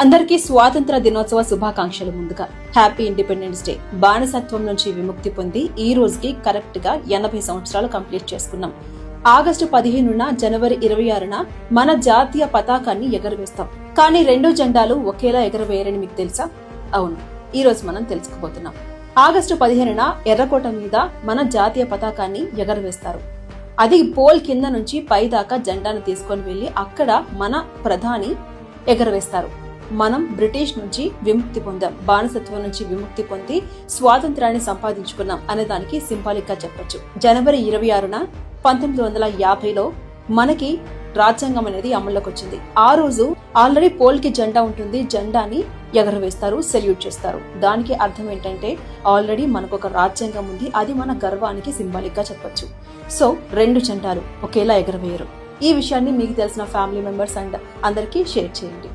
అందరికీ స్వాతంత్ర దినోత్సవ శుభాకాంక్షలు. ముందుగా హ్యాపీ ఇండిపెండెన్స్ డే. బానిసత్వం నుంచి విముక్తి పొంది ఈ రోజుకి కరెక్ట్ గా 80 సంవత్సరాలు కంప్లీట్ చేసుకున్నాం. ఆగస్టు 15న జనవరి 26న మన జాతీయ పతాకాన్ని ఎగరవేస్తాం. కానీ రెండు జెండాలు ఒకేలా ఎగరవేయరని మీకు తెలుసా? అవును, ఈ రోజు మనం తెలుసుకోబోతున్నాం. ఆగస్టు 15న ఎర్రకోట మీద మన జాతీయ పతాకాన్ని ఎగరవేస్తారు. అది పోల్ కింద నుంచి పై దాకా జెండాను తీసుకొని వెళ్లి అక్కడ మన ప్రధాని ఎగరవేస్తారు. మనం బ్రిటిష్ నుంచి విముక్తి పొందాం, బానిసత్వం నుంచి విముక్తి పొంది స్వాతంత్రాన్ని సంపాదించుకున్నాం అనే దానికి సింబాలిక్ గా చెప్పొచ్చు. జనవరి 26న 1950లో మనకి రాజ్యాంగం అనేది అమల్లోకి వచ్చింది. ఆ రోజు ఆల్రెడీ పోల్ కి జెండా ఉంటుంది, జెండాని ఎగరవేస్తారు, సెల్యూట్ చేస్తారు. దానికి అర్థం ఏంటంటే ఆల్రెడీ మనకు ఒక రాజ్యాంగం ఉంది, అది మన గర్వానికి సింబాలిక్ గా చెప్పొచ్చు. సో రెండు జెండాలు ఒకేలా ఎగరవేయరు. ఈ విషయాన్ని మీకు తెలిసిన ఫ్యామిలీ మెంబర్స్ అండ్ అందరికీ షేర్ చేయండి.